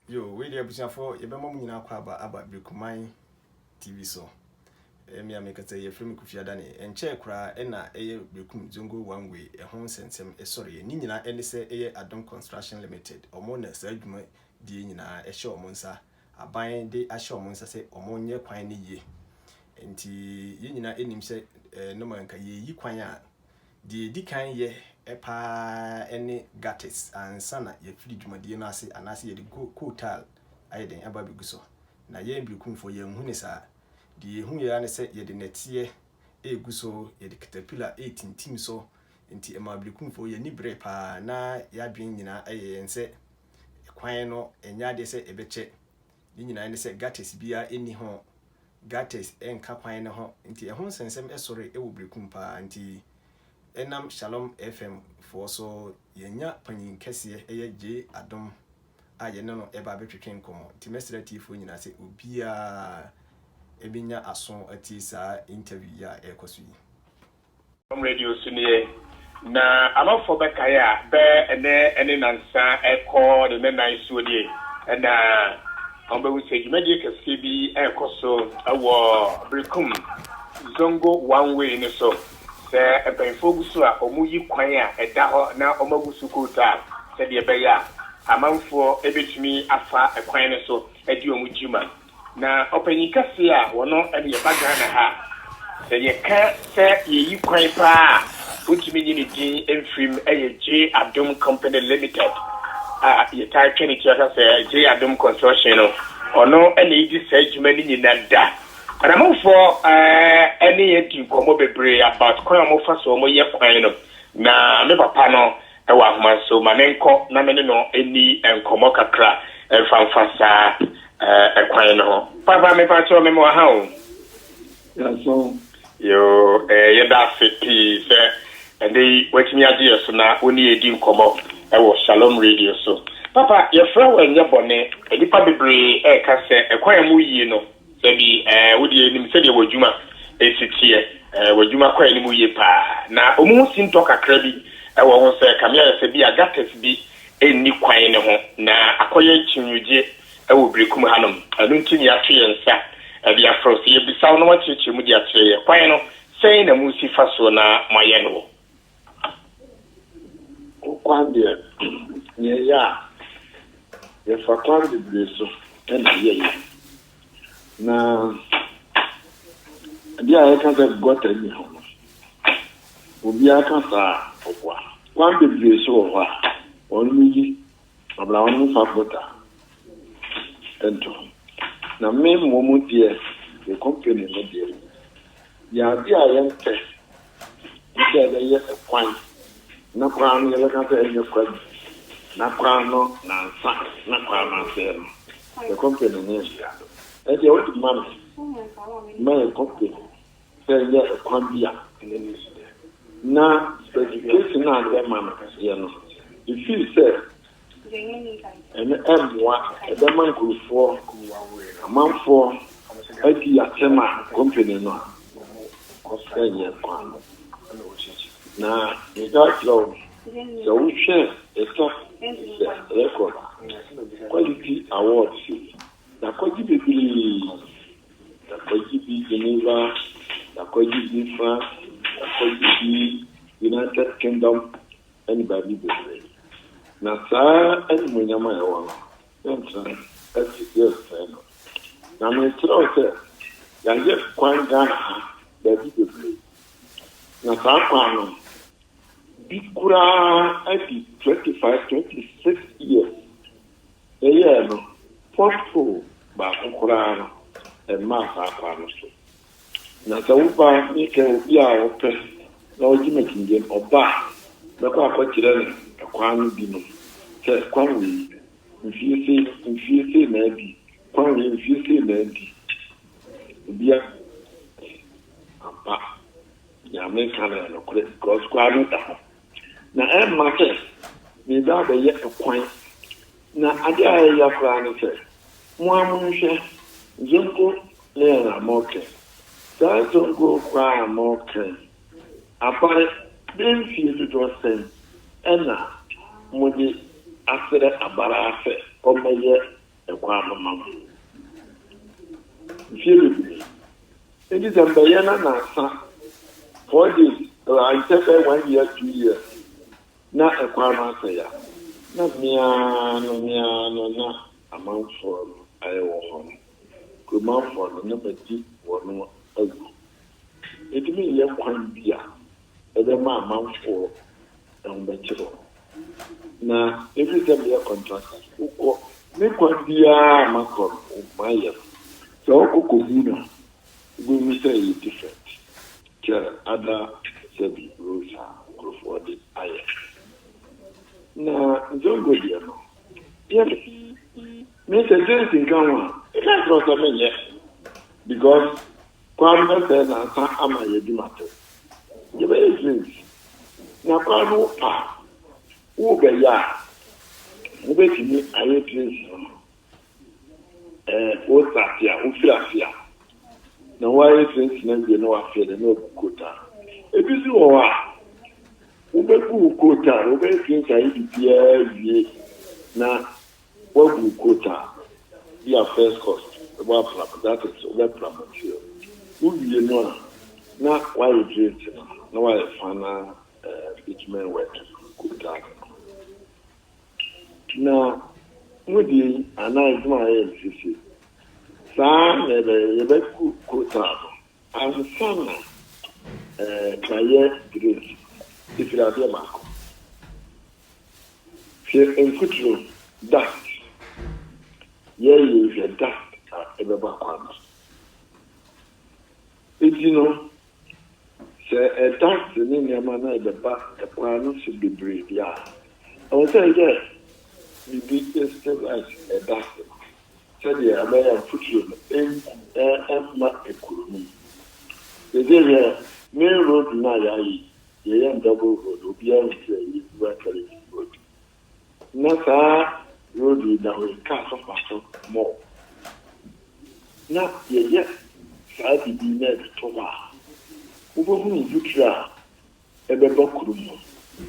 Yo, we dey busia for ye be mom nyina kwa aba Brekuman TV so. Me ameka say ye frame Kufiada ne enche kura na eye Brekum Zongo one way ho nsensem esore ni nyina ene se eye Adom Construction Limited. Omo na sa adwuma die nyina ehye omo nsa. Aban de ahye omo nsa se omo nye kwan ne ye. Enti ye nyina enim se no man ka ye yi kwan a die di kan ye epa ene gates ansana ye firi dwumadie no ase anase ye de kotal ayeden aba beguso na ye Brekumfo ye hu ne sa die hu ye ane se ye de netie eguso ye de caterpillar 18 team so enti ema Brekumfo ye ni bre pa na ya dwen nyina aye ense kwan no enya de se ebeche ni nyina ane se gates bia eni ho gates enka kwan ne ho enti ehon sensem esore ewo Brekum pa enti enam Shalom FM for so yenya panyin kese eye J Adom a ye no eba betwetwen komo timestra tifo nyina se obia ebinya aso ati sa interview ya ekoso yi radio sunie na amafo bekaya be ene nansa eko de nan suodie na ombewu se dwumadi kese bi ekoso awo Brekum Zongo one way ne so se ebenfo gusu a omuyi kwan a eda ho na omagusu kota se de beya amanfo ebetumi afa ekwan ne so edi omujima na opanyi kase a wono ene ye bagana ha se ye ka se ye kwan pa utumi ni din enfrim eye J Adom Company Limited ye tai trinity aka se J Adom Construction no ono ene idi se adwuma ni nyinada Aramofo any yeti komo bebre about kwan mo fa so mo ye kwan no na me papa no e wa homa so manenko na me no eni enkomo kakra famfasa kwan no papa me pa cho me mo ha o ya so yo ye da fiti se ende wetimi ade so na oni edi nkomo e wo Shalom Radio so papa ye fra wa nya bone edipa bebre ka se kwan mu yi no sabi wodi enim se de wodwuma esitie wodwuma kwa enim ye pa na omu sinto kakra bi wo ho se kamera se bi agates bi enni kwan ne ho na akoye chinyugie wo Brekum hanom anu ntini atwe yensa bi afro se ye bisaw no wachichi mu di atwe ye kwan no sei na mu si faso na maye no kwan de ye ya ye fa kwan de bleso na ye na dia eka se gota ni ho obi aka sa okwa kwan de bleso ho a onyi abla wonu fa gota ento na me momu die the company no die ya dia yente dia ye kwan na kwan ye ka se ye kwan na kwan no na sa na kwan na se the company no ya ede o di man my company say ye kwambia na education na the man ye no if you say emwa ede man kurufo amanfo adi atema company no say ye kwan na you don't know so we share a record quality award na kwaji bibili na kwaji bi Geneva na kwaji bi France na kwaji bi United Kingdom anybody bibili na saa any munyama ya wana nta yes no na me tro se ya ye kwan Ghana da bibili na saa kwa no bikura ati 26 years no portfolio ba kokora e ma fa kwa no so na sa upa ni ke obi a ope na oji mekinje oba na kwa kwachire ne kwa no bi no ke kwa wi mfiese na bi kwa wi mfiese na bi bia apa ya me kana no kure cross kwa no ta na e ma ke ni da be ye kwan na ade a ya fra no se Muamushe Zongo Lena Moke. Zongo Kwa Moke. Apare Ben Field to Sen Ena Mudi after Abarafe Omaye ekwa mama fie edi zambaye na sa 4 days I said 1 year 2 years na ekwa na sa ya na mia no na amanfo ayewo ho ko manfo no na beti wono agu edi me ye kwan bia ebe ma amanfo mbechiro na every time you contract uko me kwan bia makon umaya so uko kuna we say it different to other sebi rules are for the aye na zongo dia no yeah me say this in Ghana it has not been yet because kwamba say na sa ama ye di matter you be things na kwano pa wo be ya wo be timi aye place wo tapia wo fiafia na why things na be no afia de no kota ebisi wo wa wo be ku kota wo be things aye bia wie na wo ku kota ya first cost about that is over promotion wo wie no na why things na why fana bitumen work kota na mudi anaizuma sisi saa yebe kota ansana kaye grace ifirade mako fie enkutro dust ye dust ebe bakwana etino se dust ni nyama na ebe ba ekwano se bebre dia o say yeah the biggest stabilize a dust said the American football in my economy. The day main road na ya double road obi a say workers road na sa road na we car so more na ye sa di na to ba ubo hu futura ebe bakuru mo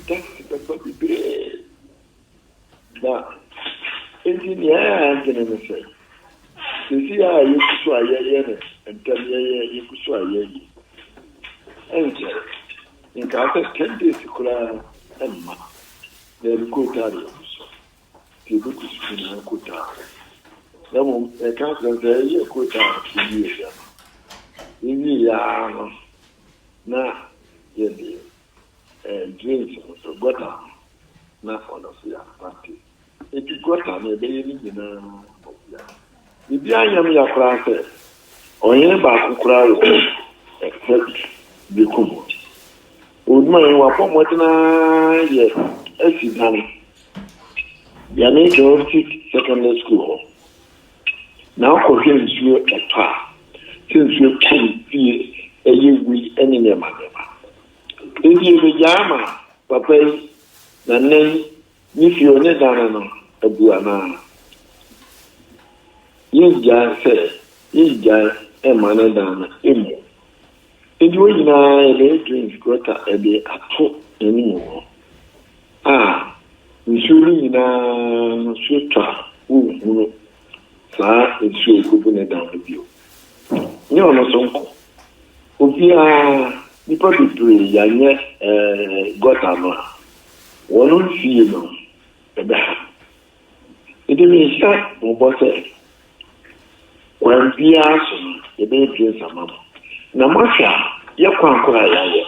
that's the baby na engineer ngene say sisi ya yukusu ayeye ne entam yeye yukusu ayeye enje inka ta 10 days kula amma da rukuta da yukusu ke bukusu na rukuta da mu ka da yeye kuta yi ya yi ya no na yede drinks so gota na onofia party eti gota na ebe ni na ya ibi anyam ya kura se onye ba kukura wo except bikumo oduma yin wa pomo tina ye esidan ya me go secondary school now ko hin su epa since you can be a wi enene magema ebi be jama papa na nen ni fi one dana no abuana na yija se yija emane dana emu ebi wo nyina ele drink gota ebe ato enu nsuri nyina no sweta wo saa esu ekubu ne dana bio ni ono sonko obi nipa bebree yanye gota no wono fie no ebe ha edemi sa obose kwambia so ebe pie sama na masha ya kwankura yaye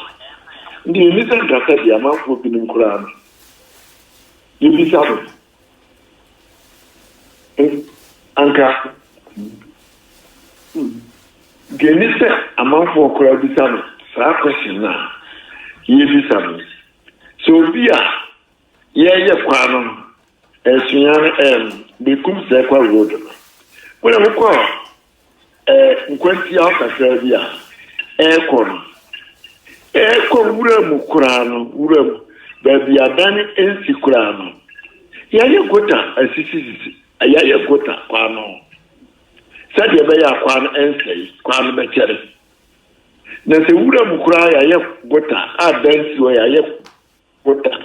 ndi ni san kaka dia ma ko binin qur'an yibi sabu anka genise amanfo kura bi sabu sa question na yibi sabu so bia ye kwano esuyan bekum se kwa road wona mko nkwanti akasa bia eko wura mu kurano wura mu baby adani ensi kurano yaye gota asisi yaye gota kwano sade be ya kwano ensi kwano be kere na se wura mu kura yaye gota adansi o yaye gota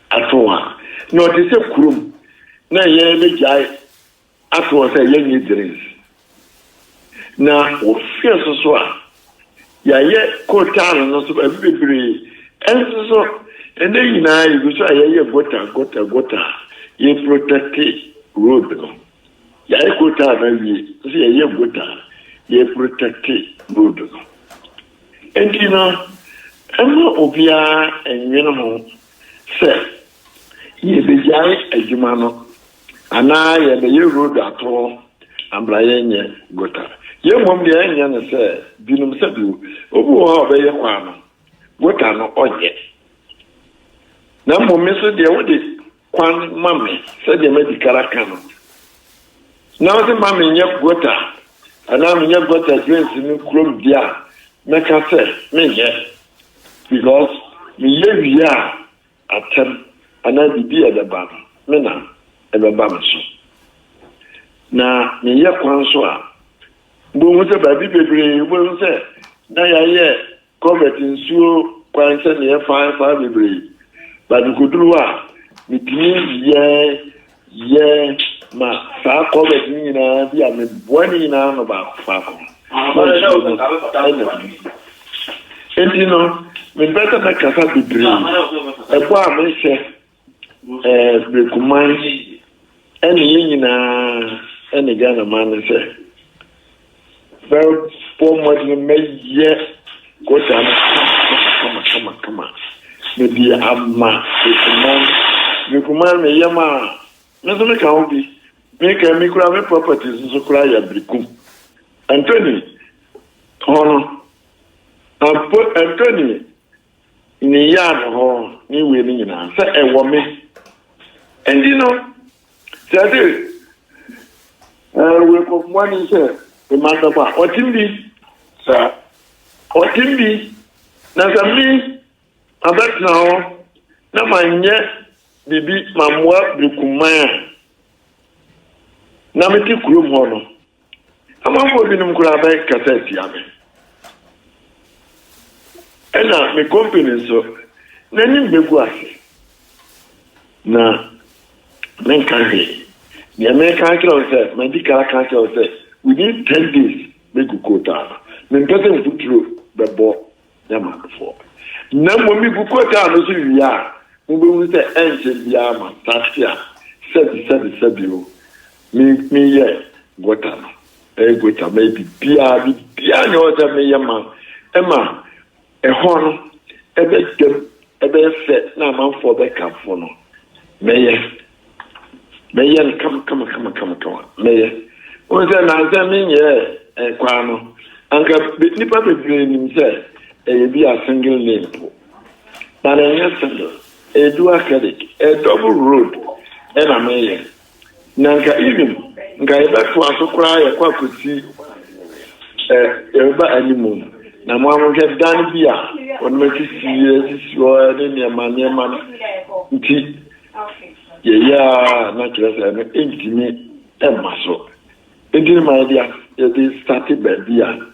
atwa no te se kurum na ye be jai after say yenye drinks na o fear so ya ye quota no so bebre enso so ene nyina you so ye gota ye protect road no ya ye quota na wi so ye gota ye protect road no endina ema obia enwene ho se ye bejai adwuma no ana ye be ye road ato ambra ye nye gota ye mom de enya ne se binum se bi obu ho be ye kwa no gota no onye na mom so de wo de kwan mame se de medical kan na wo se mame nye gota ana me nye gota drinks ni krom dia meka se me nye because me ye via atem ana bibi e de ba me na e be ba me so na me ye kwan so a bo mo se ba bi bebre bo se na ya ye covid nsuo kwan se ne fa bebre ba du koduru a me tini ye ma sa covid ni na bi a me boni na no ba fa ko no me better na kasa bebre e kwa me se Brekuman eni nyina eni Ghana man se very poor money me gota kama me bi amma Brekuman me yama me so me ka obi me ka me kura me properties so kura ya Brekum Anthony hono Anthony ni ya ho ni we ni nyina se ewo me and you know that we go money say the matter ba otimbi sir otimbi na sami abat now na manye bibi mamwa Brekuman na meti kurom ho no amafo binum kura ba kaseti abe ena me company so na ni mbegu ase na men can't the American council said, medical council said, within 10 days, make a quota. Men person put through the ball, Yama before. Now, when we go quota, no, we are, we will say, ancient Yama, Tasia, said you, me, yeah, Gotama, Gota, maybe Pia, no, me, Yama, Emma, a horn, a bit set, now, man, for the camp for no. Mayor, come. Mayor. What's that? I mean, yeah, Quano. Uncle Nipa Bibin said, a be a single name. But a single, a dual credit, a double road, and a mayor. Nanka even, Gaiba to also cry a quack could see a moon. Now, one get done here, when make it serious, you are in your man. Yeah, naturally, I'm intimate and muscle. Into my idea, it started by beer.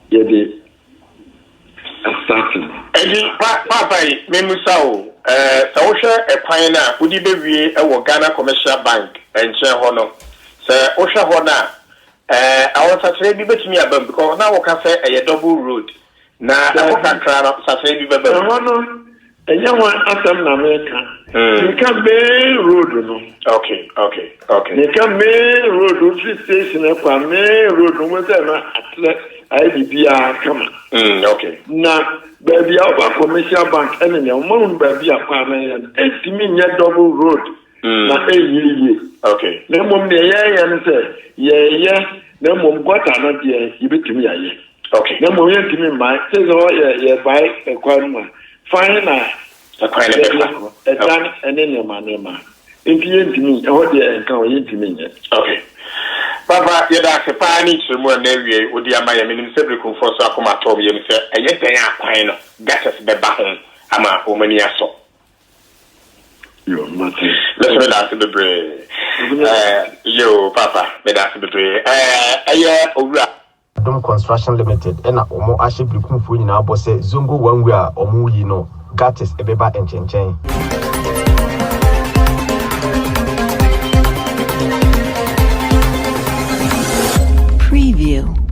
It starting. And Papa, Memusao, Osha, a pioneer, would you be a Ghana Commercial Bank and Chair Honor? Sir Osha Hona, I want to say, be better me about because now I can say a double road. Now, I can cry up, say, be better. And young one after America. You can main road, no. Okay. You can main road, which station up on main road, no matter IDBR come. Okay. Now, baby, our commercial bank, and your mom, baby, apartment, 8 minute double road. Now, okay. No mom, and say, yeah, no mom got another year, you bet me, okay. No mom, you give me my, says, oh, yeah, buy a quite fine, a kind of a done and then your man. Into me, oh, dear, and come into me. Okay. Papa, you're a pioneer to more navy with the Miami Sebricum for Sakuma told you, sir, and yet they are pine, got us the button, Ama, woman, yes, so. You're nothing. Let's read after the break. Yo, Papa, made after the break. Dom Construction Limited, and Omo Ashe Brekuman for you now, boss, Zongo one way, or more, you know. Gatis Ebeba and Chen. preview.